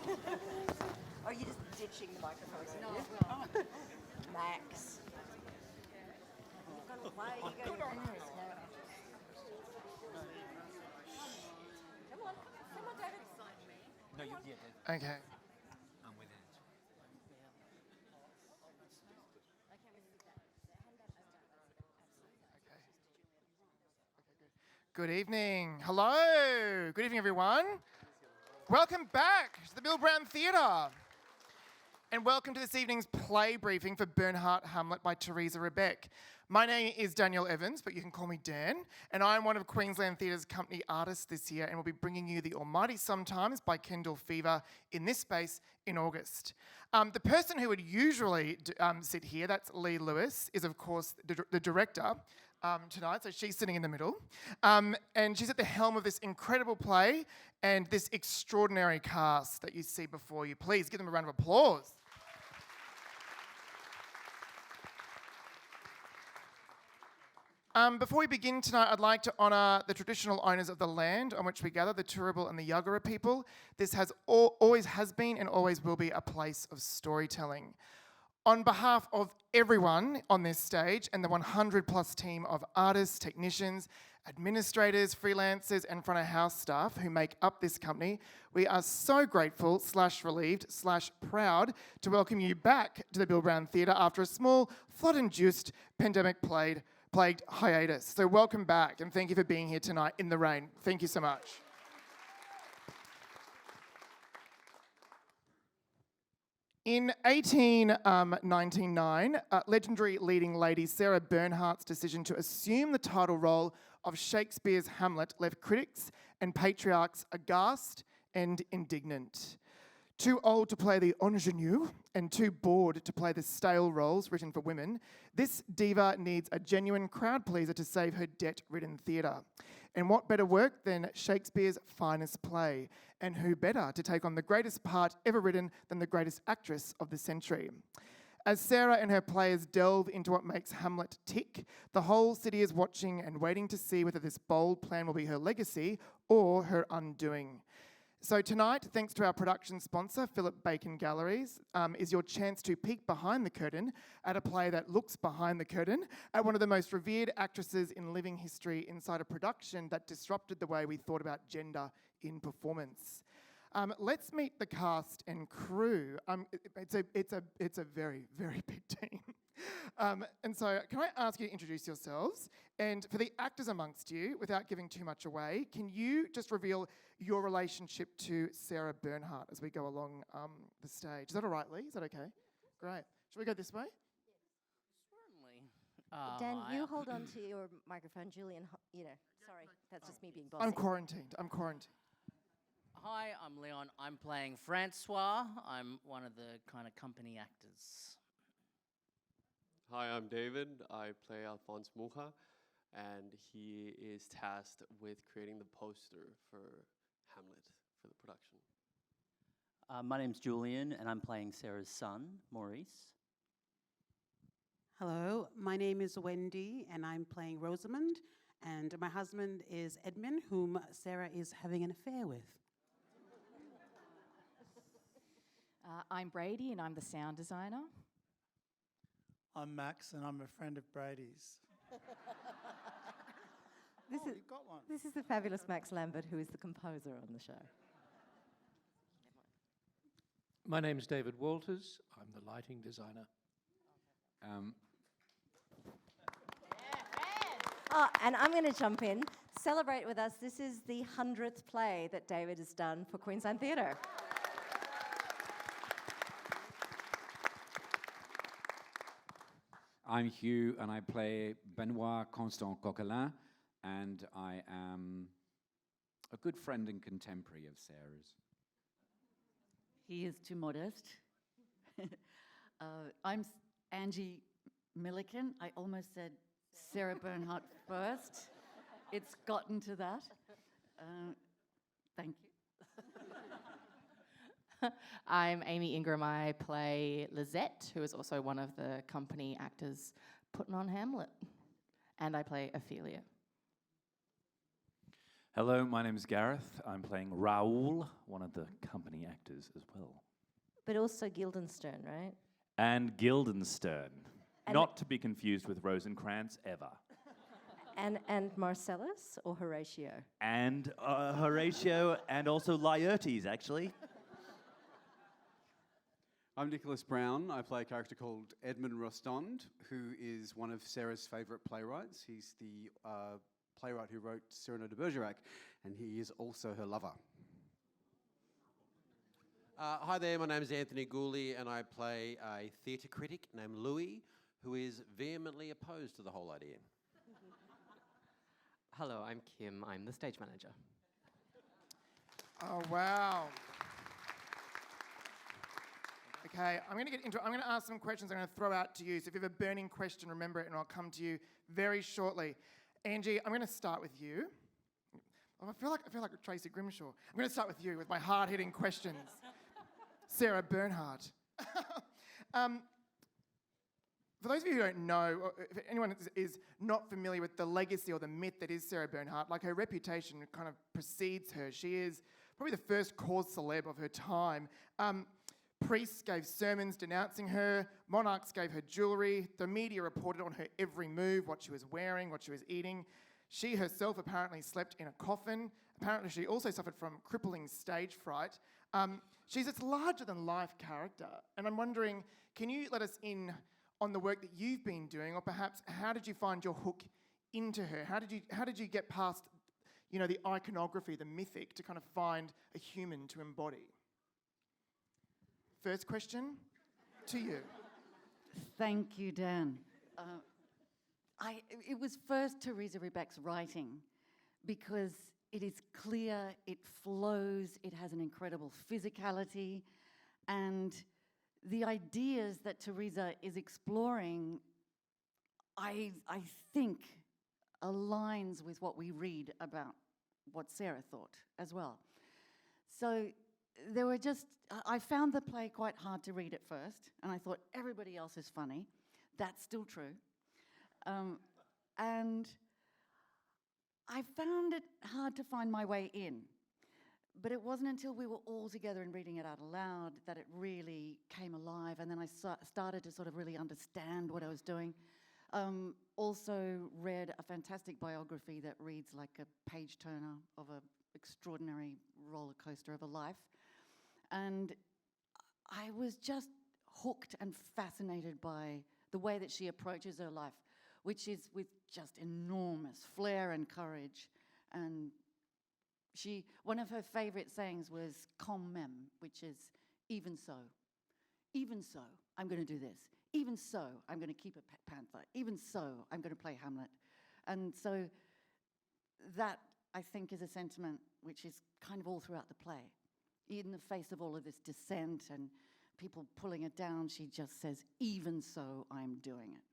Or are you just ditching the microphone? No, you? well. Max. Why are you going in this now? Come on, David. No, you did. Okay. I'm with it. Good evening. Hello. Good evening, everyone. Welcome back to the Bill Brown Theatre. And welcome to this evening's play briefing for Bernhardt Hamlet by Theresa Rebeck. My name is Daniel Evans, but you can call me Dan, and I'm one of Queensland Theatre's company artists this year, and we'll be bringing you The Almighty Sometimes by Kendall Fever in this space in August. The person who would usually sit here, that's Lee Lewis, is of course the director tonight, so she's sitting in the middle. And she's at the helm of this incredible play and this extraordinary cast that you see before you. Please give them a round of applause. Before we begin tonight, I'd like to honour the traditional owners of the land on which we gather, the Turrbal and the Yuggera people. This has always has been and always will be a place of storytelling. On behalf of everyone on this stage and the 100 plus team of artists, technicians, administrators, freelancers and front of house staff who make up this company, we are so grateful / relieved / proud to welcome you back to the Bill Brown Theatre after a small flood-induced pandemic-plagued hiatus. So welcome back and thank you for being here tonight in the rain. Thank you so much. In 1899, legendary leading lady Sarah Bernhardt's decision to assume the title role of Shakespeare's Hamlet left critics and patriarchs aghast and indignant. Too old to play the ingenue and too bored to play the stale roles written for women, this diva needs a genuine crowd pleaser to save her debt-ridden theatre. And what better work than Shakespeare's finest play? And who better to take on the greatest part ever written than the greatest actress of the century? As Sarah and her players delve into what makes Hamlet tick, the whole city is watching and waiting to see whether this bold plan will be her legacy or her undoing. So tonight, thanks to our production sponsor, Philip Bacon Galleries, is your chance to peek behind the curtain at a play that looks behind the curtain at one of the most revered actresses in living history inside a production that disrupted the way we thought about gender in performance. Let's meet the cast and crew. It's a very, very big team. And so can I ask you to introduce yourselves? And for the actors amongst you, without giving too much away, can you just reveal your relationship to Sarah Bernhardt as we go along the stage? Is that all right, Lee? Is that okay? Great. Shall we go this way? Certainly. Dan, you hold on to your microphone. Julian, sorry, that's just me being bossy. I'm quarantined. Hi, I'm Leon. I'm playing Francois. I'm one of the kind of company actors. Hi, I'm David. I play Alphonse Mucha, and he is tasked with creating the poster for Hamlet for the production. My name's Julian, and I'm playing Sarah's son, Maurice. Hello, my name is Wendy, and I'm playing Rosamond, and my husband is Edmund, whom Sarah is having an affair with. I'm Brady, and I'm the sound designer. I'm Max, and I'm a friend of Brady's. You've got one. This is the fabulous Max Lambert, who is the composer on the show. My name's David Walters. I'm the lighting designer. And I'm going to jump in. Celebrate with us. This is the 100th play that David has done for Queensland Theatre. I'm Hugh, and I play Benoit Constant Coquelin, and I am a good friend and contemporary of Sarah's. He is too modest. I'm Angie Milliken. I almost said Sarah Bernhardt first. It's gotten to that. Thank you. I'm Amy Ingram. I play Lizette, who is also one of the company actors putting on Hamlet. And I play Ophelia. Hello, my name is Gareth. I'm playing Raoul, one of the company actors as well. But also Guildenstern, right? And Guildenstern. And Not to be confused with Rosencrantz ever. And Marcellus or Horatio? And Horatio and also Laertes, actually. I'm Nicholas Brown. I play a character called Edmund Rostand, who is one of Sarah's favourite playwrights. He's the playwright who wrote Cyrano de Bergerac, and he is also her lover. Hi there, my name is Anthony Gooley, and I play a theatre critic named Louis, who is vehemently opposed to the whole idea. Hello, I'm Kim. I'm the stage manager. Oh, wow. Okay, I'm going to get into it. I'm going to ask some questions I'm going to throw out to you. So if you have a burning question, remember it, and I'll come to you very shortly. Angie, I'm going to start with you. Oh, I feel like Tracy Grimshaw. I'm going to start with you with my hard-hitting questions. Sarah Bernhardt. For those of you who don't know, or if anyone is not familiar with the legacy or the myth that is Sarah Bernhardt, like her reputation kind of precedes her. She is probably the first cause celeb of her time. Priests gave sermons denouncing her, monarchs gave her jewellery, the media reported on her every move, what she was wearing, what she was eating. She herself apparently slept in a coffin. Apparently she also suffered from crippling stage fright. She's this larger-than-life character, and I'm wondering, can you let us in on the work that you've been doing, or perhaps how did you find your hook into her? How did you get past, the iconography, the mythic, to kind of find a human to embody? First question to you. Thank you, Dan. It was first Theresa Rebeck's writing, because it is clear, it flows, it has an incredible physicality, and the ideas that Theresa is exploring, I think, aligns with what we read about what Sarah thought as well. So I found the play quite hard to read at first, and I thought everybody else is funny. That's still true. And I found it hard to find my way in. But it wasn't until we were all together and reading it out aloud that it really came alive, and then I started to sort of really understand what I was doing. Also read a fantastic biography that reads like a page-turner of an extraordinary roller coaster of a life. And I was just hooked and fascinated by the way that she approaches her life, which is with just enormous flair and courage. And one of her favorite sayings was "quand même," which is even so, I'm going to do this. Even so, I'm going to keep a pet panther. Even so, I'm going to play Hamlet. And so that, I think, is a sentiment which is kind of all throughout the play. In the face of all of this dissent and people pulling it down, she just says, even so, I'm doing it.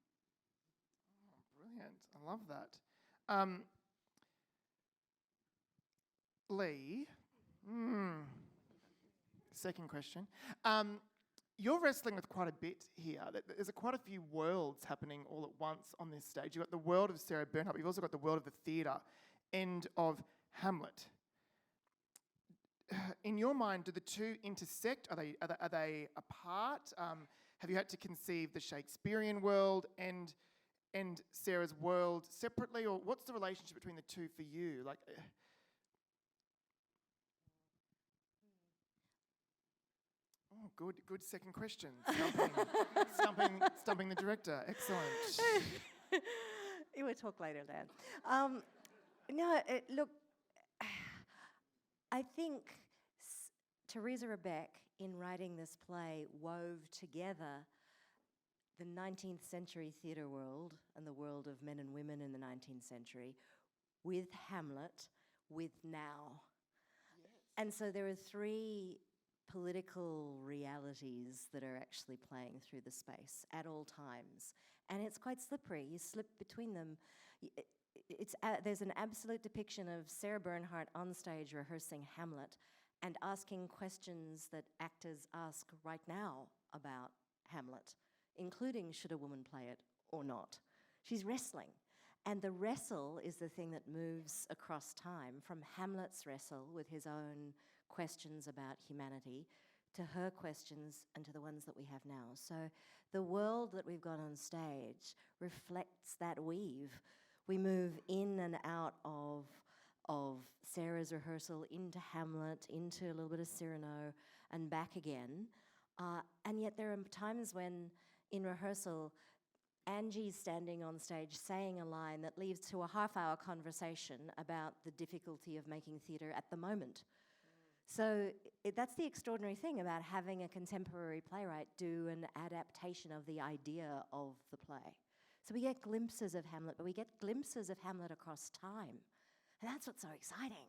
Oh, brilliant. I love that. Lee, second question. You're wrestling with quite a bit here. There's quite a few worlds happening all at once on this stage. You've got the world of Sarah Bernhardt, but you've also got the world of the theatre and of Hamlet. In your mind, do the two intersect? Are they apart? Have you had to conceive the Shakespearean world and Sarah's world separately, or what's the relationship between the two for you? Oh, good second question. Stumping the director. Excellent. You will talk later, Dan. Look, I think Theresa Rebeck, in writing this play, wove together the 19th century theatre world and the world of men and women in the 19th century with Hamlet, with now. Yes. And so there are three political realities that are actually playing through the space at all times. And it's quite slippery. You slip between them. There's an absolute depiction of Sarah Bernhardt on stage rehearsing Hamlet and asking questions that actors ask right now about Hamlet, including should a woman play it or not. She's wrestling. And the wrestle is the thing that moves across time, from Hamlet's wrestle with his own questions about humanity to her questions and to the ones that we have now. So the world that we've got on stage reflects that weave. We move in and out of Sarah's rehearsal into Hamlet, into a little bit of Cyrano, and back again. And yet there are times when, in rehearsal, Angie's standing on stage saying a line that leads to a half-hour conversation about the difficulty of making theatre at the moment. So that's the extraordinary thing about having a contemporary playwright do an adaptation of the idea of the play. So we get glimpses of Hamlet, but we get glimpses of Hamlet across time. And that's what's so exciting.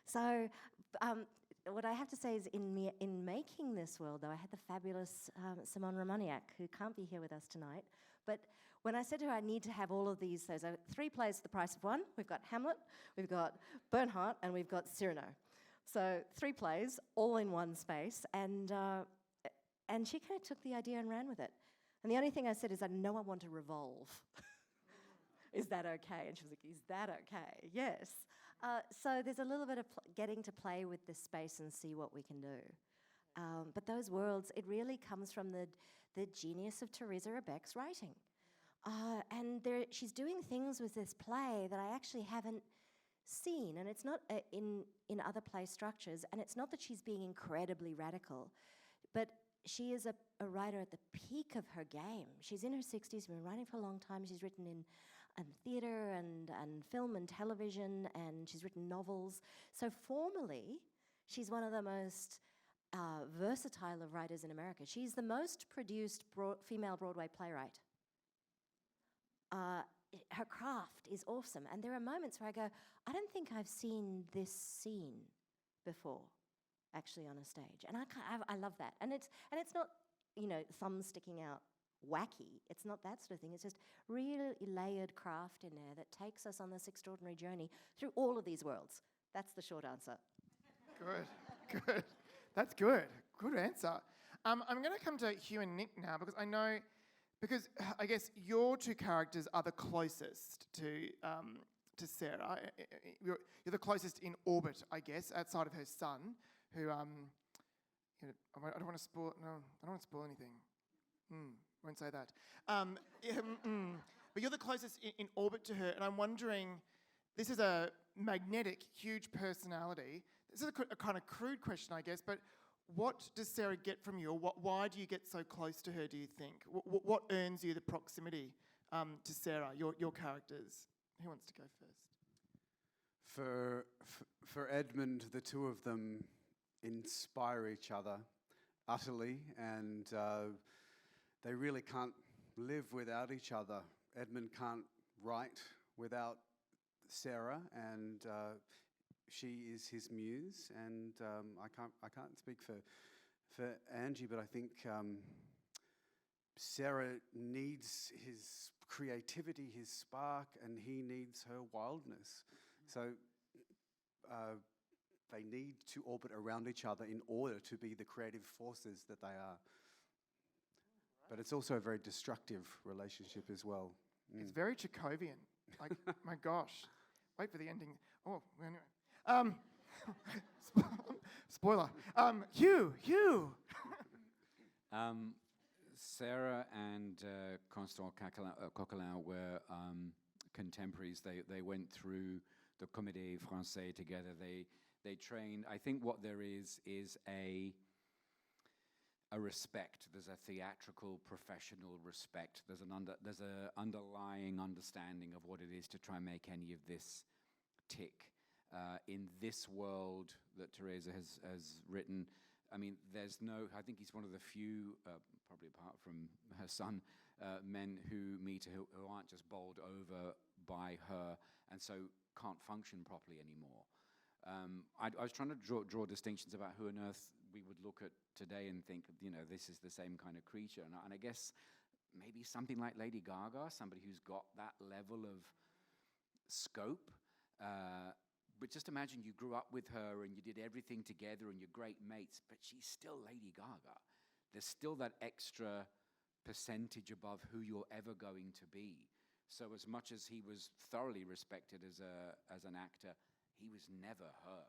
So what I have to say is in making this world, though, I had the fabulous Simone Romaniak, who can't be here with us tonight. But when I said to her, I need to have all of these, there's 3 plays for the price of 1. We've got Hamlet, we've got Bernhardt, and we've got Cyrano. So 3 plays, all in one space. And she kind of took the idea and ran with it. And the only thing I said is, I know I want to revolve. Is that okay? And she was like, is that okay? Yes. So there's a little bit of getting to play with this space and see what we can do. But those worlds, it really comes from the genius of Theresa Rebeck's writing. And she's doing things with this play that I actually haven't seen, and it's not in other play structures, and it's not that she's being incredibly radical, but she is a writer at the peak of her game. She's in her 60s, she's been writing for a long time, she's written in theatre and film and television, and she's written novels. So formally, she's one of the most versatile of writers in America. She's the most produced female Broadway playwright. Her craft is awesome, and there are moments where I go, I don't think I've seen this scene before, actually on a stage, and I love that. And it's not, thumbs sticking out wacky. It's not that sort of thing. It's just really layered craft in there that takes us on this extraordinary journey through all of these worlds. That's the short answer. Good. That's good. Good answer. I'm going to come to Hugh and Nick now because I guess your 2 characters are the closest to Sarah. You're the closest in orbit, I guess, outside of her son, who I don't want to spoil. No, I don't want to spoil anything. Won't say that. But you're the closest in orbit to her, and I'm wondering. This is a magnetic, huge personality. This is a kind of crude question, I guess, but what does Sarah get from you, or why do you get so close to her, do you think? What earns you the proximity to Sarah, your characters? Who wants to go first? For Edmund, the 2 of them inspire each other utterly, and they really can't live without each other. Edmund can't write without Sarah, and she is his muse, and I can't speak for Angie, but I think Sarah needs his creativity, his spark, and he needs her wildness. So they need to orbit around each other in order to be the creative forces that they are. But it's also a very destructive relationship as well. It's very Chekhovian. Like, my gosh. Wait for the ending. Oh, anyway. Spoiler. Hugh. Sarah and Constant Coquelin were contemporaries. They went through the Comédie Française together. They trained. I think what there is a respect. There's a theatrical, professional respect. There's an underlying understanding of what it is to try and make any of this tick. In this world that Theresa has written, I mean, I think he's one of the few, probably apart from her son, men who meet her who aren't just bowled over by her and so can't function properly anymore. I was trying to draw distinctions about who on earth we would look at today and think, this is the same kind of creature. And I guess maybe something like Lady Gaga, somebody who's got that level of scope. But just imagine you grew up with her and you did everything together and you're great mates, but she's still Lady Gaga. There's still that extra percentage above who you're ever going to be. So as much as he was thoroughly respected as an actor, he was never her.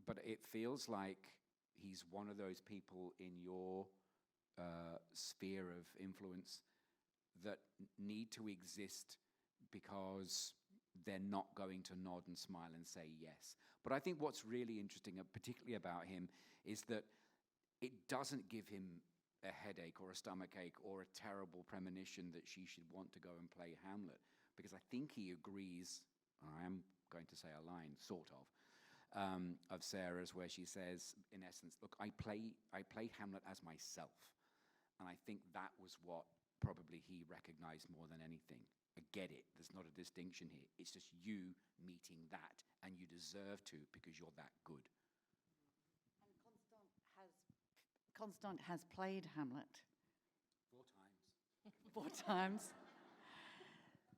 But it feels like he's one of those people in your sphere of influence that need to exist because they're not going to nod and smile and say yes. But I think what's really interesting, particularly about him, is that it doesn't give him a headache or a stomachache or a terrible premonition that she should want to go and play Hamlet, because I think he agrees, I am going to say a line, sort of Sarah's, where she says, in essence, look, I play Hamlet as myself. And I think that was what probably he recognized more than anything. I get it, there's not a distinction here. It's just you meeting that, and you deserve to because you're that good. And Constant has played Hamlet 4 times. 4 times.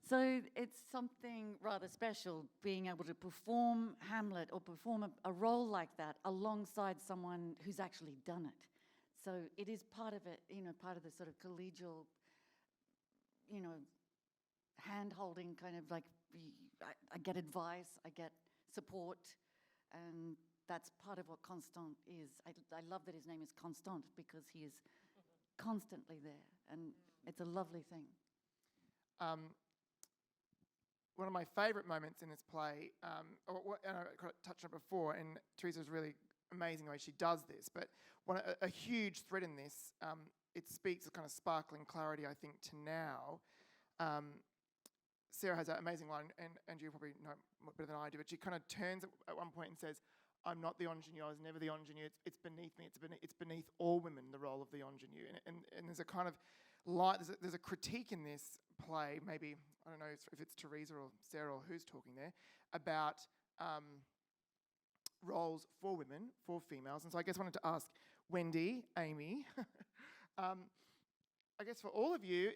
So it's something rather special being able to perform Hamlet or perform a role like that alongside someone who's actually done it. So it is part of it, part of the sort of collegial, hand-holding kind of like, I get advice, I get support, and that's part of what Constant is. I love that his name is Constant because he is constantly there, and it's a lovely thing. One of my favourite moments in this play, and I touched on it before, and Theresa's really amazing the way she does this, but a huge thread in this, it speaks a kind of sparkling clarity, I think, to now. Sarah has that amazing line, and you probably know better than I do, but she kind of turns at one point and says, I'm not the ingenue, I was never the ingenue, it's beneath me, it's beneath all women, the role of the ingenue. And there's a kind of light, there's a critique in this play, maybe, I don't know if it's Theresa or Sarah or who's talking there, about roles for women, for females. And so I guess I wanted to ask Wendy, Amy, I guess for all of you,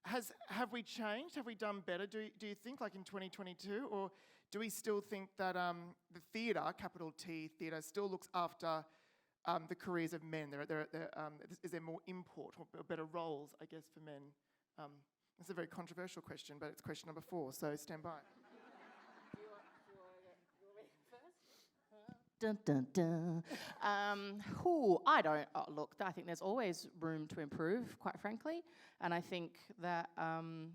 have we changed? Have we done better? Do you think, like in 2022, or do we still think that the theatre, capital T theatre, still looks after the careers of men? Is there more import or better roles, I guess, for men? It's a very controversial question, but it's question number 4, so stand by. Dun, dun, dun. Look, I think there's always room to improve, quite frankly. And I think that the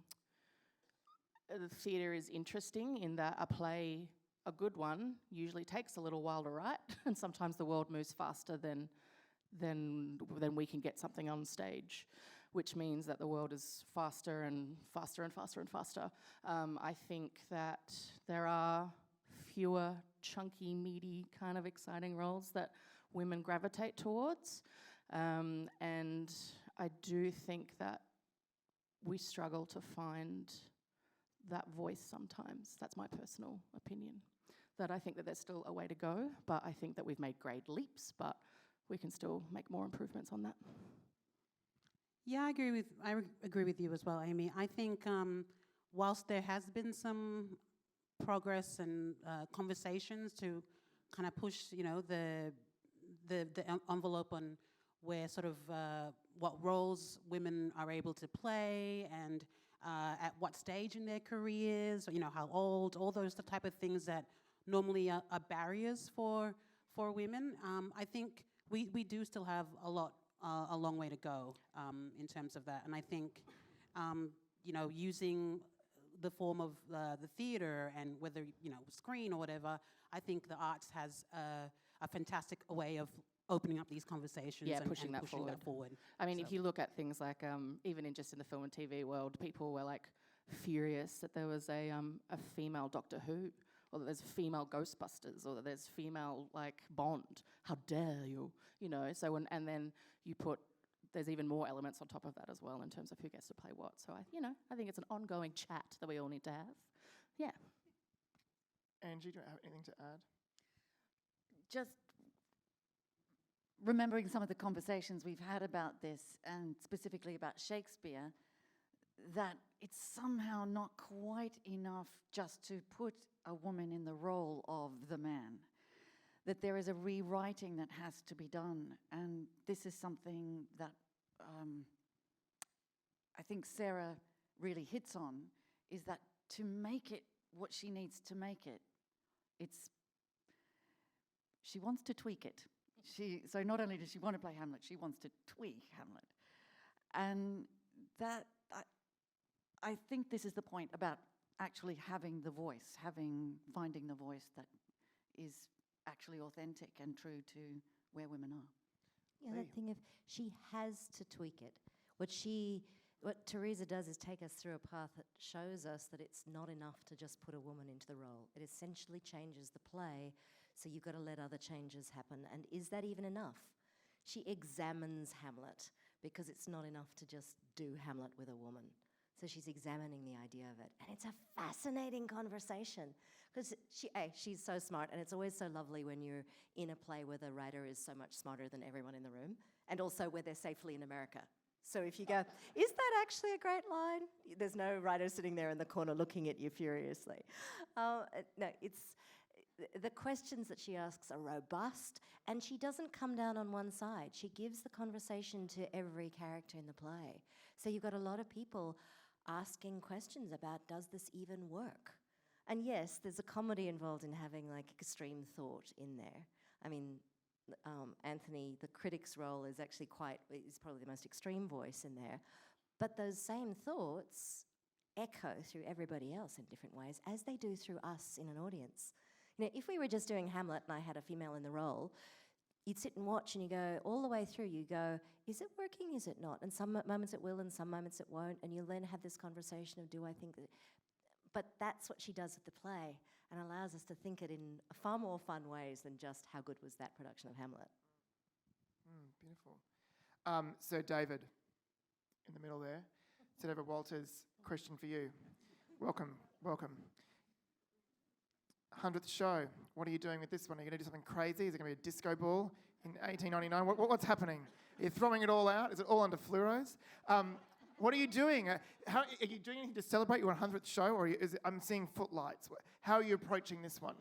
theatre is interesting in that a play, a good one, usually takes a little while to write, and sometimes the world moves faster than we can get something on stage, which means that the world is faster and faster and faster and faster. I think that there are fewer chunky, meaty, kind of exciting roles that women gravitate towards. And I do think that we struggle to find that voice sometimes. That's my personal opinion. That I think that there's still a way to go, but I think that we've made great leaps, but we can still make more improvements on that. Yeah, I agree with you as well, Amy. I think whilst there has been some progress and conversations to kind of push, the envelope on where sort of what roles women are able to play and at what stage in their careers, how old, all those type of things that normally are barriers for women. I think we do still have a long way to go in terms of that. And I think, using the form of the theatre and whether, screen or whatever, I think the arts has a fantastic way of opening up these conversations and pushing that forward. I mean, if you look at things like, even in the film and TV world, people were like furious that there was a female Doctor Who, or that there's female Ghostbusters, or that there's female like Bond. How dare you? So and then you put, there's even more elements on top of that as well in terms of who gets to play what. So I think it's an ongoing chat that we all need to have. Yeah. Angie, do you have anything to add? Just remembering some of the conversations we've had about this, and specifically about Shakespeare, that it's somehow not quite enough just to put a woman in the role of the man. That there is a rewriting that has to be done. And this is something that I think Sarah really hits on is that to make it what she needs to make it, she wants to tweak it. So not only does she want to play Hamlet, she wants to tweak Hamlet. And that, I think this is the point about actually having the voice, finding the voice that is actually authentic and true to where women are. Yeah, that thing of she has to tweak it. What Theresa does is take us through a path that shows us that it's not enough to just put a woman into the role. It essentially changes the play, so you've got to let other changes happen. And is that even enough? She examines Hamlet, because it's not enough to just do Hamlet with a woman. So she's examining the idea of it. And it's a fascinating conversation, because she's so smart, and it's always so lovely when you're in a play where the writer is so much smarter than everyone in the room, and also where they're safely in America. So if you go, is that actually a great line? There's no writer sitting there in the corner looking at you furiously. No, the questions that she asks are robust, and she doesn't come down on one side. She gives the conversation to every character in the play. So you've got a lot of people asking questions about, does this even work? And yes, there's a comedy involved in having like extreme thought in there. I mean, Anthony, the critic's role is actually is probably the most extreme voice in there. But those same thoughts echo through everybody else in different ways, as they do through us in an audience. You know, if we were just doing Hamlet and I had a female in the role, you'd sit and watch and you go, all the way through, you go, is it working, is it not? And some moments it will and some moments it won't, and you'll then have this conversation of, do I think that... But that's what she does with the play, and allows us to think it in far more fun ways than just how good was that production of Hamlet. Beautiful. So David, in the middle there. So David Walters, question for you. Welcome. 100th show. What are you doing with this one? Are you going to do something crazy? Is it going to be a disco ball in 1899? What's happening? Are you throwing it all out? Is it all under fluoros? What are you doing? Are you doing anything to celebrate your 100th show? Or I'm seeing footlights. How are you approaching this one?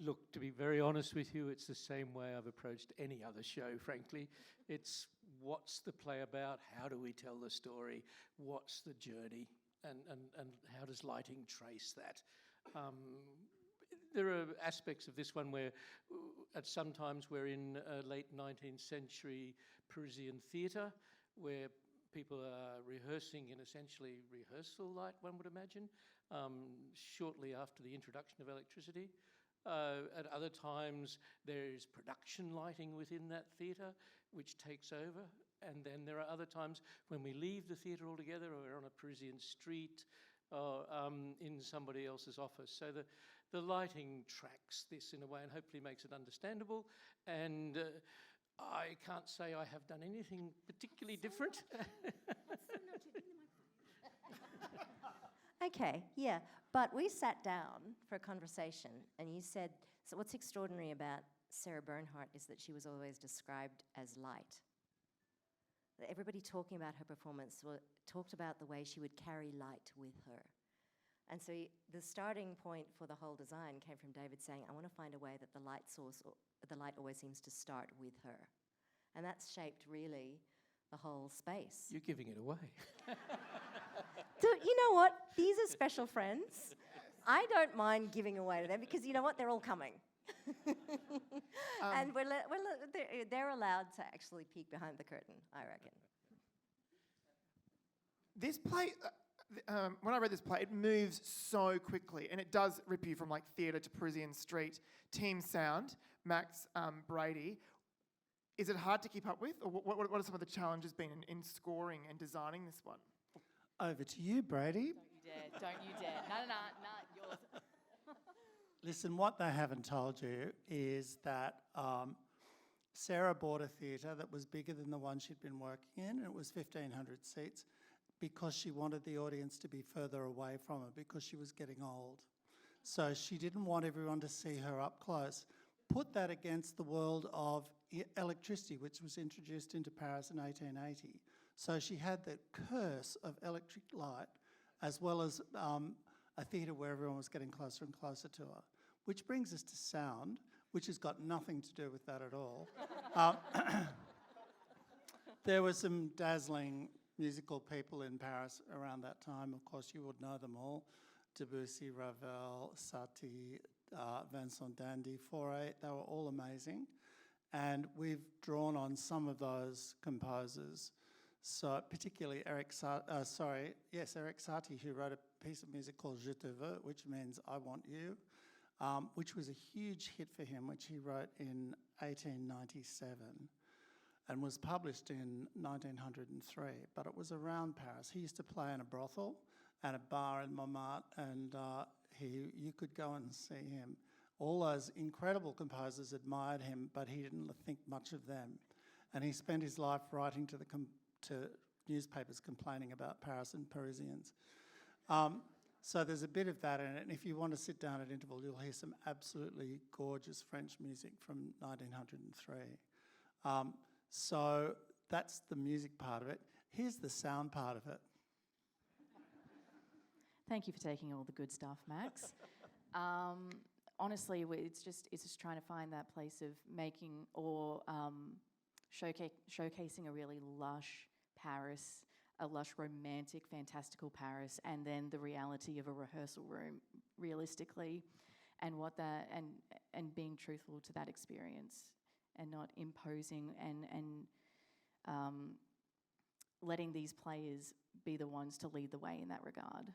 Look, to be very honest with you, it's the same way I've approached any other show, frankly. It's what's the play about? How do we tell the story? What's the journey? And how does lighting trace that? There are aspects of this one where at sometimes we're in late 19th century Parisian theatre, where people are rehearsing in essentially rehearsal light, one would imagine, shortly after the introduction of electricity. At other times, there is production lighting within that theatre, which takes over. And then there are other times when we leave the theatre altogether, or we're on a Parisian street, or in somebody else's office. So the lighting tracks this in a way and hopefully makes it understandable. And I can't say I have done anything particularly different. Okay, yeah. But we sat down for a conversation, and you said, so what's extraordinary about Sarah Bernhardt is that she was always described as light. Everybody talking about her performance talked about the way she would carry light with her. And so the starting point for the whole design came from David saying, I want to find a way that the light source, the light always seems to start with her. And that's shaped really the whole space. You're giving it away. So you know what? These are special friends. I don't mind giving away to them because you know what? They're all coming. And they're allowed to actually peek behind the curtain, I reckon. This play, when I read this play, it moves so quickly, and it does rip you from like theatre to Parisian street. Team sound, Max, Brady. Is it hard to keep up with, or what are some of the challenges been in scoring and designing this one? Over to you, Brady. Don't you dare. No, yours. Listen, what they haven't told you is that Sarah bought a theatre that was bigger than the one she'd been working in, and it was 1,500 seats, because she wanted the audience to be further away from her because she was getting old. So she didn't want everyone to see her up close. Put that against the world of electricity, which was introduced into Paris in 1880. So she had the curse of electric light, as well as a theatre where everyone was getting closer and closer to her. Which brings us to sound, which has got nothing to do with that at all. There were some dazzling musical people in Paris around that time. Of course, you would know them all. Debussy, Ravel, Satie, Vincent d'Indy, Fauré, they were all amazing. And we've drawn on some of those composers. So particularly Eric Satie, who wrote a piece of music called Je te veux, which means I want you, which was a huge hit for him, which he wrote in 1897 and was published in 1903, but it was around Paris. He used to play in a brothel and a bar in Montmartre, and you could go and see him. All those incredible composers admired him, but he didn't think much of them. And he spent his life writing to newspapers complaining about Paris and Parisians. So there's a bit of that in it, and if you want to sit down at interval, you'll hear some absolutely gorgeous French music from 1903. So that's the music part of it. Here's the sound part of it. Thank you for taking all the good stuff, Max. Honestly, it's just trying to find that place of making or showcasing a really lush Paris, a lush, romantic, fantastical Paris, and then the reality of a rehearsal room, realistically, and what that and being truthful to that experience, and not imposing and letting these players be the ones to lead the way in that regard.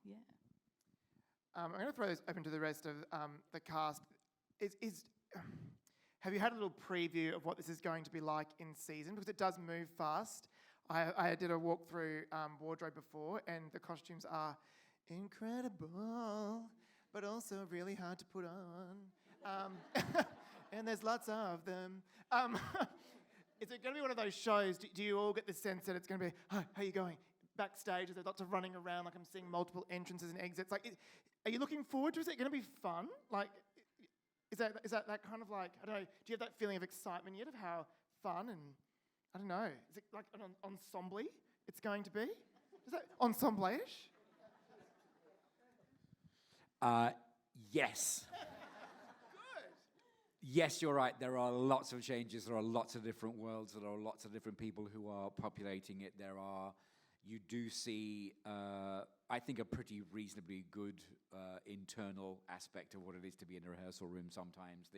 Yeah. I'm going to throw this open to the rest of the cast. Have you had a little preview of what this is going to be like in season? Because it does move fast. I did a walk through wardrobe before, and the costumes are incredible, but also really hard to put on. And there's lots of them. Is it going to be one of those shows? Do you all get the sense that it's going to be, hi, how are you going? Backstage, there's lots of running around, like I'm seeing multiple entrances and exits. Like, are you looking forward to it? Is it going to be fun? Like, is that kind of like, I don't know, do you have that feeling of excitement yet of how fun and, I don't know, is it like an ensemble it's going to be? Is that ensemble-ish? Yes. Yes, you're right. There are lots of changes. There are lots of different worlds. There are lots of different people who are populating it. You do see, I think, a pretty reasonably good internal aspect of what it is to be in a rehearsal room sometimes.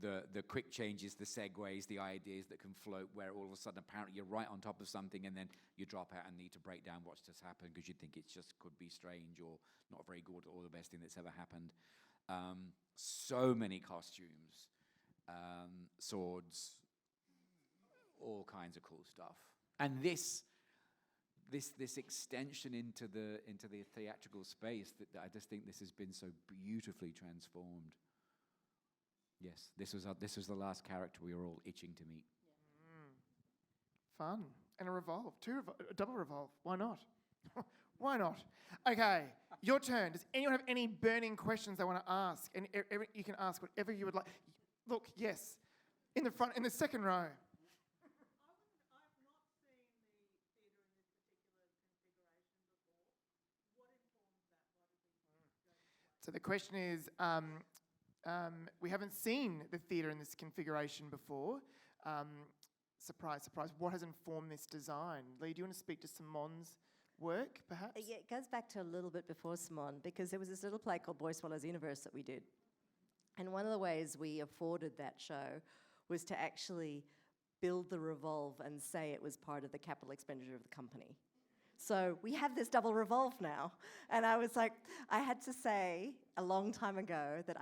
The quick changes, the segues, the ideas that can float where all of a sudden apparently you're right on top of something and then you drop out and need to break down what's just happened because you think it just could be strange or not very good or the best thing that's ever happened. So many costumes, swords, all kinds of cool stuff. And this extension into the theatrical space, that I just think this has been so beautifully transformed. Yes, this was the last character we were all itching to meet. Fun. And a revolve, a double revolve. Why not? Why not? Okay, your turn. Does anyone have any burning questions they want to ask? And you can ask whatever you would like. Look, yes, in the front, in the second row. So the question is, we haven't seen the theatre in this configuration before. Surprise, surprise. What has informed this design? Lee, do you want to speak to Simon's work, perhaps? Yeah, it goes back to a little bit before Simone, because there was this little play called Boy Swallows Universe that we did. And one of the ways we afforded that show was to actually build the revolve and say it was part of the capital expenditure of the company. So we have this double revolve now. And I was like, I had to say a long time ago that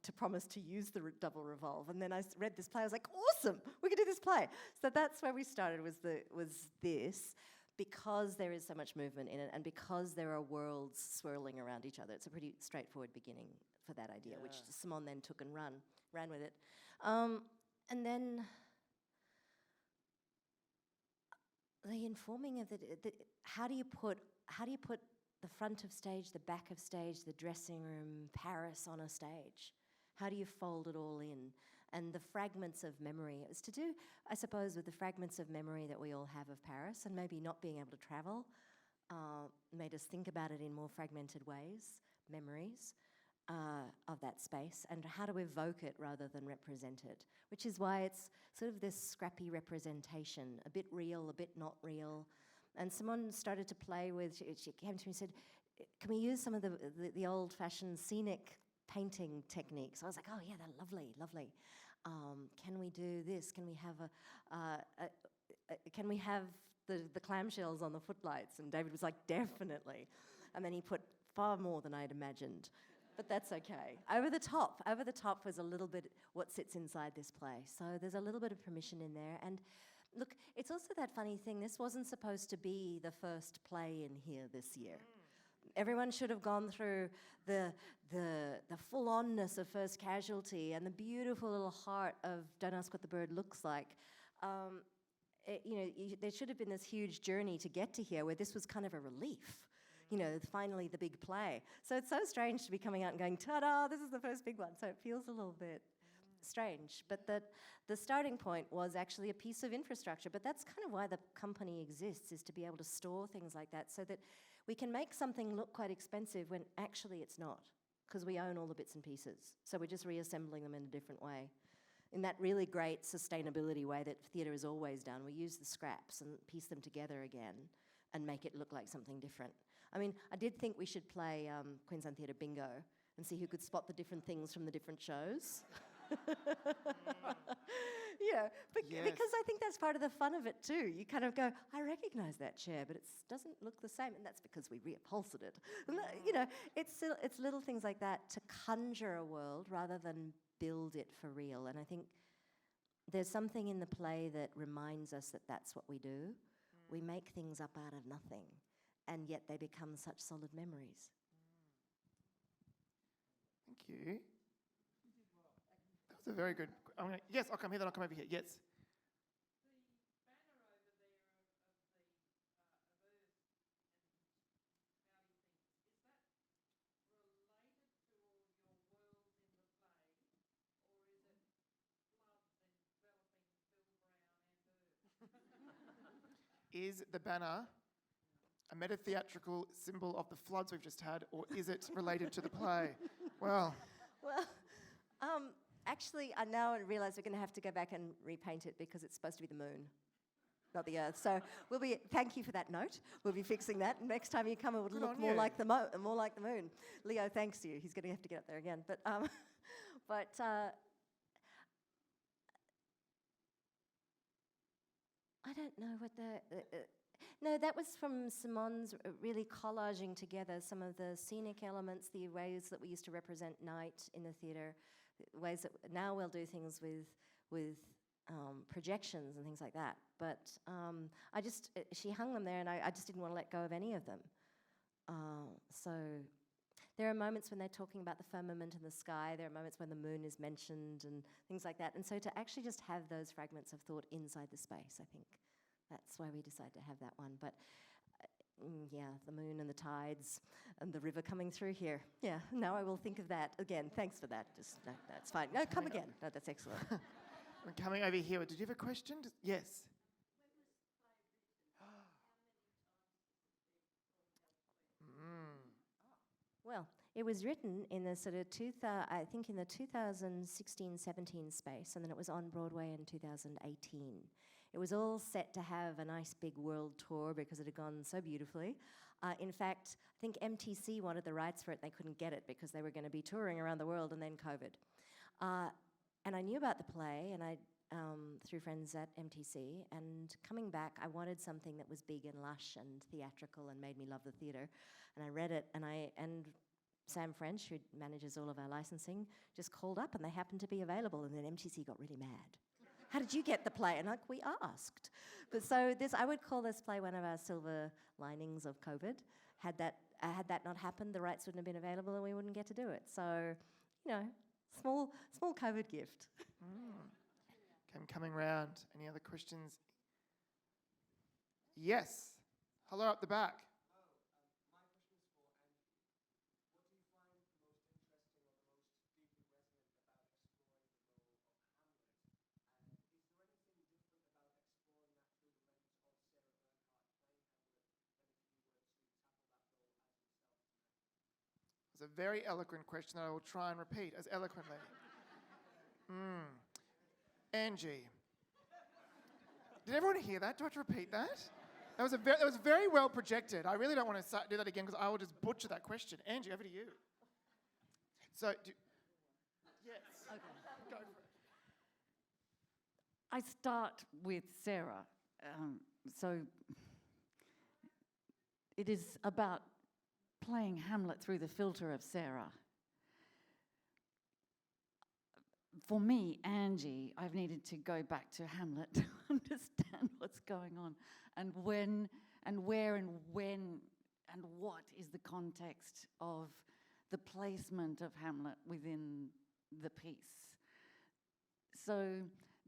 to promise to use the double revolve. And then I read this play, I was like, awesome, we can do this play. So that's where we started, was this, because there is so much movement in it and because there are worlds swirling around each other. It's a pretty straightforward beginning for that idea, which Simone then took and ran with it. And then the informing of how do you put the front of stage, the back of stage, the dressing room, Paris on a stage? How do you fold it all in? And the fragments of memory. It was to do, I suppose, with the fragments of memory that we all have of Paris, and maybe not being able to travel made us think about it in more fragmented ways, memories of that space, and how to evoke it rather than represent it, which is why it's sort of this scrappy representation, a bit real, a bit not real, And Simone started to play with, she came to me and said, can we use some of the old-fashioned scenic painting techniques? I was like, oh yeah, they're lovely, lovely. Can we do this? Can we have the clamshells on the footlights? And David was like, definitely. And then he put far more than I'd imagined. But that's okay. Over the top was a little bit what sits inside this play. So there's a little bit of permission in there. And look, it's also that funny thing, this wasn't supposed to be the first play in here this year. Everyone should have gone through the full-onness of First Casualty and the beautiful little heart of Don't Ask What the Bird Looks Like. There should have been this huge journey to get to here where this was kind of a relief. Finally the big play. So it's so strange to be coming out and going, ta-da, this is the first big one. So it feels a little bit strange. But the starting point was actually a piece of infrastructure. But that's kind of why the company exists, is to be able to store things like that so that we can make something look quite expensive when actually it's not, because we own all the bits and pieces. So we're just reassembling them in a different way. In that really great sustainability way that theatre has always done, we use the scraps and piece them together again and make it look like something different. I mean, I did think we should play Queensland Theatre Bingo and see who could spot the different things from the different shows. Because I think that's part of the fun of it too. You kind of go, I recognise that chair, but it doesn't look the same, and that's because we reupholstered it. And it's little things like that to conjure a world rather than build it for real. And I think there's something in the play that reminds us that that's what we do. We make things up out of nothing, and yet they become such solid memories. Thank you. That was a very good. Yes, I'll come here, then I'll come over here. Yes. Is the banner a meta-theatrical symbol of the floods we've just had, or is it related to the play? Well, actually, I now realise we're going to have to go back and repaint it because it's supposed to be the moon, not the earth. So thank you for that note. We'll be fixing that. Next time you come, it would look more like the moon. Leo thanks you. He's going to have to get up there again. But I don't know what no, that was from Simone's really collaging together some of the scenic elements, the ways that we used to represent night in the theatre, ways that now we'll do things with projections and things like that. But she hung them there, and I just didn't want to let go of any of them. So there are moments when they're talking about the firmament and the sky. There are moments when the moon is mentioned and things like that. And so to actually just have those fragments of thought inside the space, I think that's why we decided to have that one. But the moon and the tides and the river coming through here. Yeah, now I will think of that again. Thanks for that. No, that's fine. No, come again. No, that's excellent. I'm coming over here. Did you have a question? Yes. Well, it was written in the sort of I think in the 2016-17 space, and then it was on Broadway in 2018. It was all set to have a nice big world tour because it had gone so beautifully. In fact, I think MTC wanted the rights for it. They couldn't get it because they were going to be touring around the world, and then COVID. And I knew about the play, and I through friends at MTC. And coming back, I wanted something that was big and lush and theatrical and made me love the theatre. And I read it, and Sam French, who manages all of our licensing, just called up, and they happened to be available. And then MTC got really mad. How did you get the play? And we asked. But so I would call this play one of our silver linings of COVID. Had that not happened, the rights wouldn't have been available, and we wouldn't get to do it. So, small COVID gift. Okay, I'm coming round. Any other questions? Yes. Hello up the back. It's a very eloquent question that I will try and repeat as eloquently. Angie. Did everyone hear that? Do I have to repeat that? That was very well projected. I really don't want to do that again because I will just butcher that question. Angie, over to you. So, yes. Okay. Go for it. I start with Sarah. So it is about playing Hamlet through the filter of Sarah. For me, Angie, I've needed to go back to Hamlet to understand what's going on and when and where and when and what is the context of the placement of Hamlet within the piece. So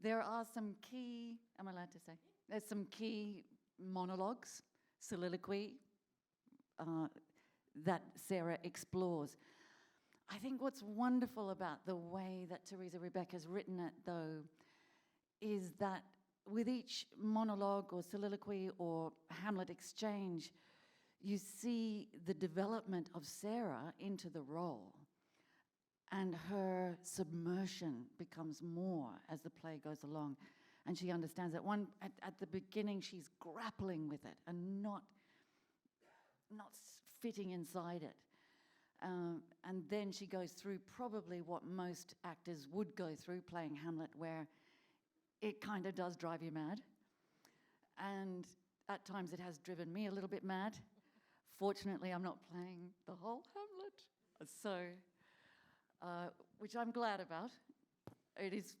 there are some key, am I allowed to say? There's some key monologues, soliloquy that Sarah explores. I think what's wonderful about the way that Theresa Rebeck has written it, though, is that with each monologue or soliloquy or Hamlet exchange, you see the development of Sarah into the role. And her submersion becomes more as the play goes along. And she understands that at the beginning, she's grappling with it and not fitting inside it. And then she goes through probably what most actors would go through playing Hamlet, where it kind of does drive you mad. And at times it has driven me a little bit mad. Fortunately, I'm not playing the whole Hamlet. So, which I'm glad about. It is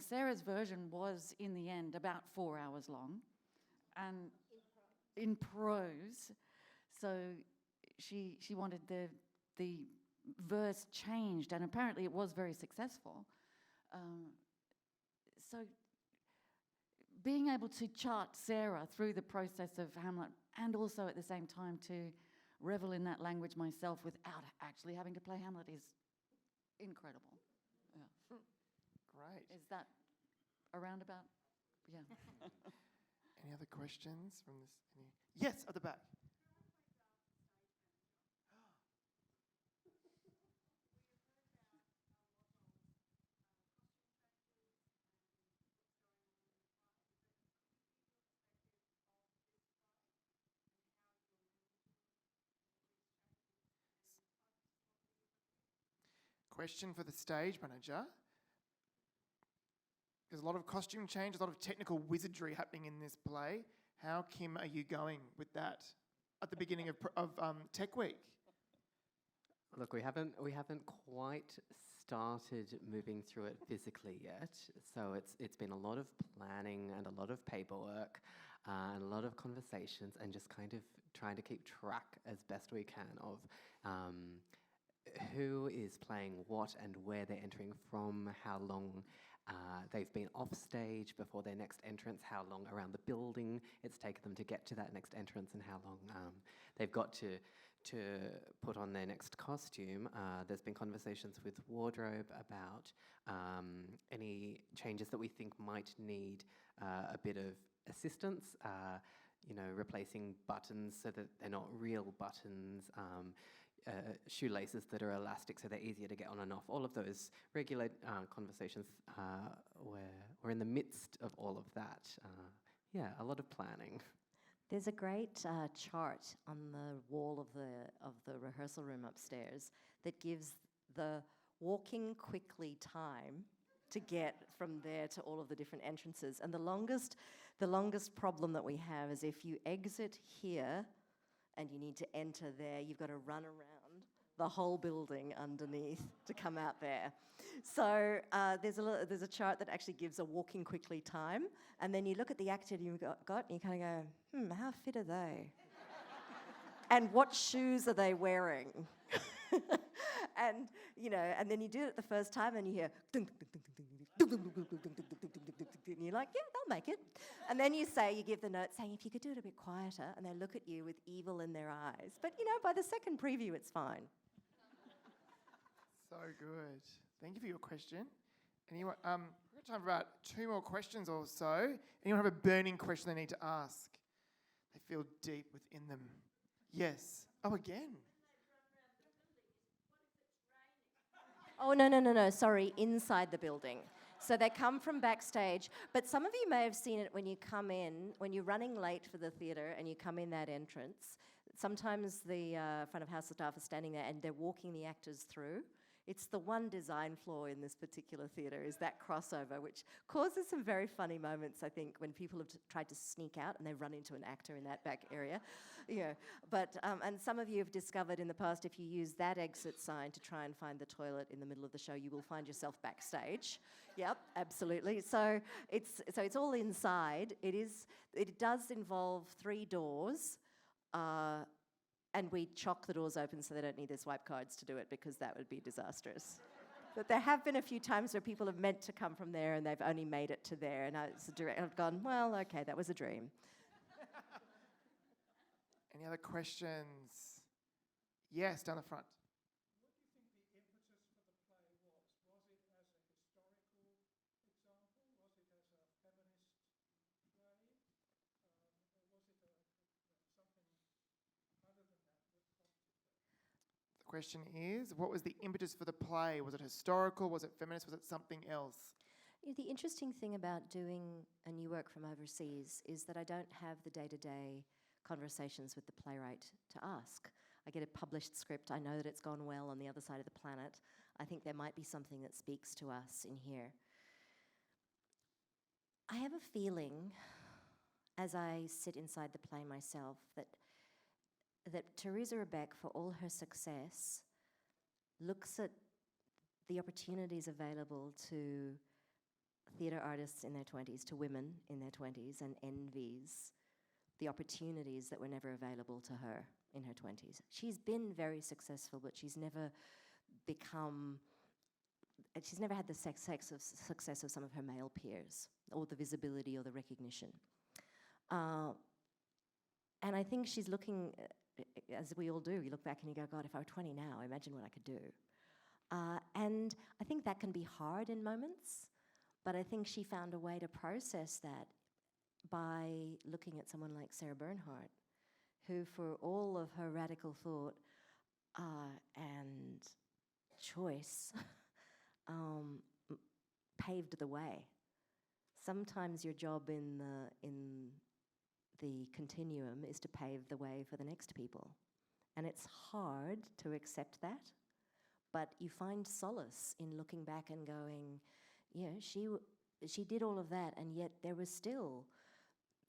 Sarah's version was, in the end, about 4 hours long. And in prose. So she wanted the verse changed, and apparently it was very successful. So being able to chart Sarah through the process of Hamlet, and also at the same time to revel in that language myself without actually having to play Hamlet, is incredible. Yeah. Great. Is that a roundabout? Yeah. Any other questions from this? Yes, at the back. Question for the stage manager. There's a lot of costume change, a lot of technical wizardry happening in this play. How, Kim, are you going with that at the beginning of Tech Week? Look, we haven't quite started moving through it physically yet. So it's been a lot of planning and a lot of paperwork and a lot of conversations and just kind of trying to keep track as best we can of who is playing what and where they're entering from, how long they've been off stage before their next entrance, how long around the building it's taken them to get to that next entrance, and how long they've got to put on their next costume. There's been conversations with wardrobe about any changes that we think might need a bit of assistance, replacing buttons so that they're not real buttons, shoelaces that are elastic so they're easier to get on and off. All of those regular conversations, we're in the midst of all of that. A lot of planning. There's a great chart on the wall of the rehearsal room upstairs that gives the walking quickly time to get from there to all of the different entrances. And the longest problem that we have is if you exit here and you need to enter there, you've got to run around the whole building underneath to come out there. So there's a chart that actually gives a walking quickly time, and then you look at the actor you've got and you kind of go, how fit are they? And what shoes are they wearing? And then you do it the first time and you hear ding, ding, ding, ding, ding, ding, ding, ding, ding, ding, ding, ding, and you're like, yeah, they'll make it. And then you give the note saying, if you could do it a bit quieter, and they look at you with evil in their eyes. But by the second preview, it's fine. So good. Thank you for your question. Anyone? We've got time for about 2 more questions or so. Anyone have a burning question they need to ask? They feel deep within them. Yes. Oh, again. Oh, no, sorry, inside the building. So they come from backstage. But some of you may have seen it when you come in, when you're running late for the theatre and you come in that entrance. Sometimes the front of house staff are standing there and they're walking the actors through. It's the one design flaw in this particular theatre, is that crossover, which causes some very funny moments, I think, when people have tried to sneak out and they run into an actor in that back area. Yeah, but, and some of you have discovered in the past, if you use that exit sign to try and find the toilet in the middle of the show, you will find yourself backstage. Yep, absolutely. So it's all inside. It does involve 3 doors, and we chock the doors open so they don't need their swipe cards to do it, because that would be disastrous. But there have been a few times where people have meant to come from there and they've only made it to there, and I've gone, well, okay, that was a dream. Any other questions? Yes, down the front. Question is, what was the impetus for the play? Was it historical? Was it feminist? Was it something else? The interesting thing about doing a new work from overseas is that I don't have the day-to-day conversations with the playwright to ask. I get a published script. I know that it's gone well on the other side of the planet. I think there might be something that speaks to us in here. I have a feeling, as I sit inside the play myself, that Theresa Rebeck, for all her success, looks at the opportunities available to theatre artists in their 20s, to women in their 20s, and envies the opportunities that were never available to her in her 20s. She's been very successful, but she's never had the success of some of her male peers, or the visibility or the recognition. And I think she's looking, as we all do, you look back and you go, God, if I were 20 now, imagine what I could do. And I think that can be hard in moments, but I think she found a way to process that by looking at someone like Sarah Bernhardt, who, for all of her radical thought and choice, paved the way. Sometimes your job in the continuum is to pave the way for the next people. And it's hard to accept that, but you find solace in looking back and going, yeah, she did all of that, and yet there were still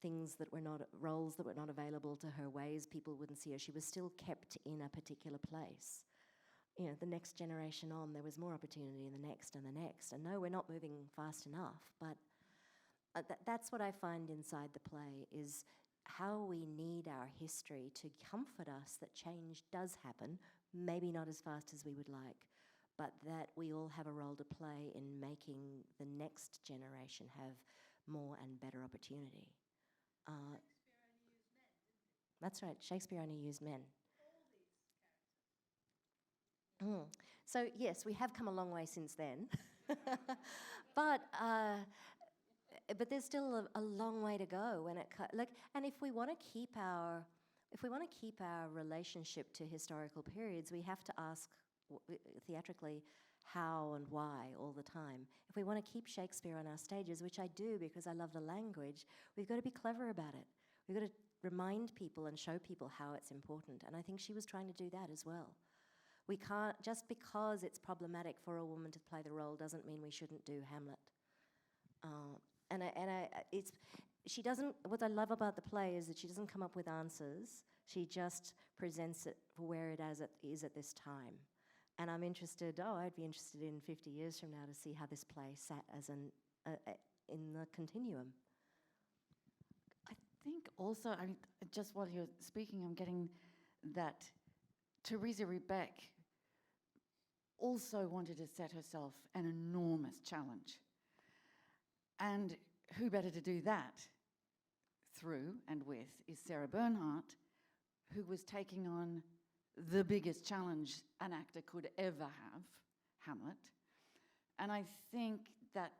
things that were not, roles that were not available to her, ways people wouldn't see her. She was still kept in a particular place. You know, the next generation on, there was more opportunity in the next and the next. And no, we're not moving fast enough, but that's what I find inside the play, is how we need our history to comfort us that change does happen, maybe not as fast as we would like, but that we all have a role to play in making the next generation have more and better opportunity. That's right, Shakespeare only used men. So yes, we have come a long way since then, but there's still a long way to go when it and if we want to keep our relationship to historical periods, we have to ask theatrically how and why all the time. If we want to keep Shakespeare on our stages, which I do because I love the language, we've got to be clever about it. We've got to remind people and show people how it's important, and I think she was trying to do that as well. We can't, just because it's problematic for a woman to play the role doesn't mean we shouldn't do Hamlet. She doesn't, what I love about the play is that she doesn't come up with answers, she just presents it for where it is at this time. And I'm interested, I'd be interested in 50 years from now to see how this play sat as in the continuum. I think also, I mean, just while you're speaking, I'm getting that Theresa Rebeck also wanted to set herself an enormous challenge. And who better to do that through and with is Sarah Bernhardt, who was taking on the biggest challenge an actor could ever have, Hamlet. And I think that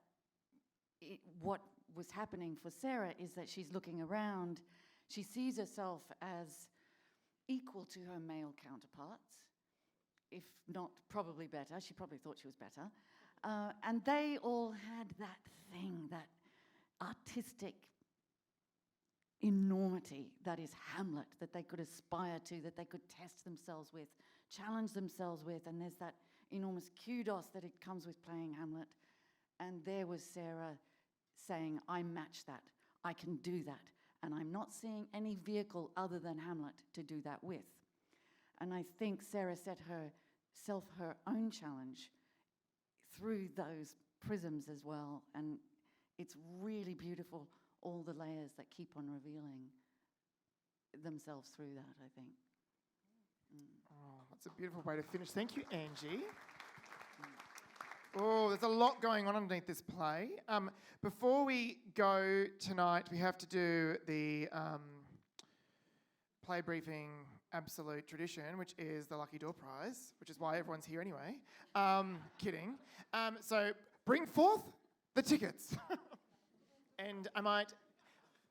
what was happening for Sarah is that she's looking around, she sees herself as equal to her male counterparts, if not probably better. She probably thought she was better. And they all had that thing, that artistic enormity that is Hamlet, that they could aspire to, that they could test themselves with, challenge themselves with, and there's that enormous kudos that it comes with playing Hamlet. And there was Sarah saying, I match that, I can do that, and I'm not seeing any vehicle other than Hamlet to do that with. And I think Sarah set herself her own challenge through those prisms as well, and it's really beautiful, all the layers that keep on revealing themselves through that, I think. Oh, that's a beautiful way to finish. Thank you, Angie. Oh, there's a lot going on underneath this play. Before we go tonight, we have to do the play briefing absolute tradition, which is the Lucky Door Prize, which is why everyone's here anyway. Kidding. So bring forth the tickets. And I might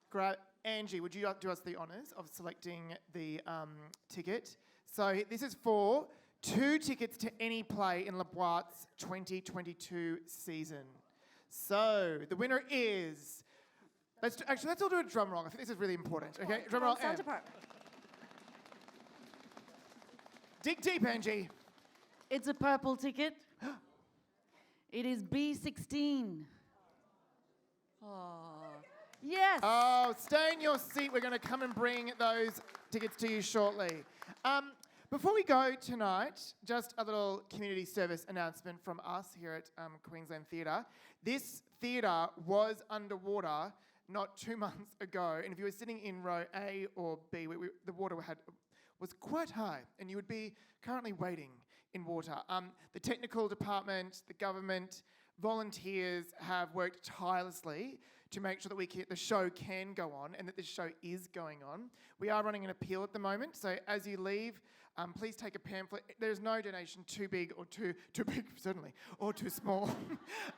grab... Angie, would you do us the honours of selecting the ticket? So this is for 2 tickets to any play in LeBoit's 2022 season. So the winner is... Let's all do a drum roll. I think this is really important. Okay, drum roll. Sound apart. Dig deep, Angie. It's a purple ticket. It is B16. Oh, yes. Oh, stay in your seat. We're going to come and bring those tickets to you shortly. Before we go tonight, just a little community service announcement from us here at Queensland Theatre. This theatre was underwater not 2 months ago, and if you were sitting in row A or B, the water was quite high, and you would be currently waiting in water. The technical department, the government, volunteers have worked tirelessly to make sure that the show can go on and that this show is going on. We are running an appeal at the moment, so as you leave, please take a pamphlet. There's no donation too big or too big, certainly, or too small.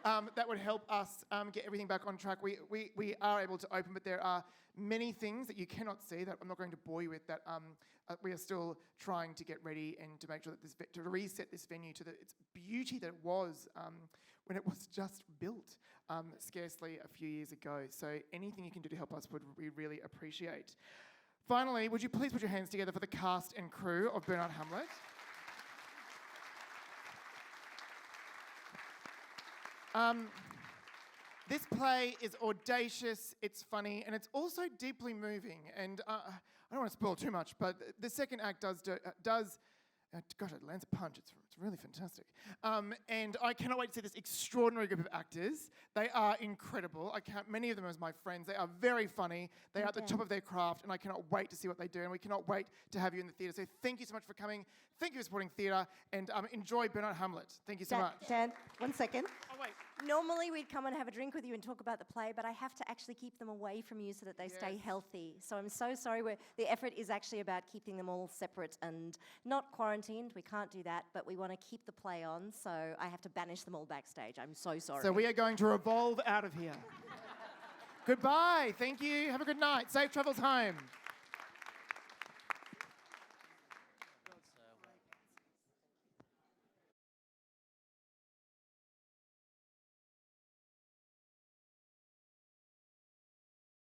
That would help us get everything back on track. We are able to open, but there are many things that you cannot see that I'm not going to bore you with that we are still trying to get ready and to make sure that to reset this venue to its beauty that it was when it was just built scarcely a few years ago. So anything you can do to help us we really appreciate. Finally, would you please put your hands together for the cast and crew of Bernhardt Hamlet? This play is audacious, it's funny, and it's also deeply moving. And I don't want to spoil too much, but the second act does gosh, it lands a punch. It's really fantastic. And I cannot wait to see this extraordinary group of actors. They are incredible. I count many of them as my friends. They are very funny. They are at the top of their craft, and I cannot wait to see what they do. And we cannot wait to have you in the theatre. So thank you so much for coming. Thank you for supporting theatre, and enjoy Bernhardt Hamlet. Thank you so much. Dan, 1 second. Oh, wait. Normally we'd come and have a drink with you and talk about the play, but I have to actually keep them away from you so that they stay healthy. So I'm so sorry. The effort is actually about keeping them all separate and not quarantined. We can't do that, but we want to keep the play on, so I have to banish them all backstage. I'm so sorry. So we are going to revolve out of here. Goodbye. Thank you. Have a good night. Safe travels home.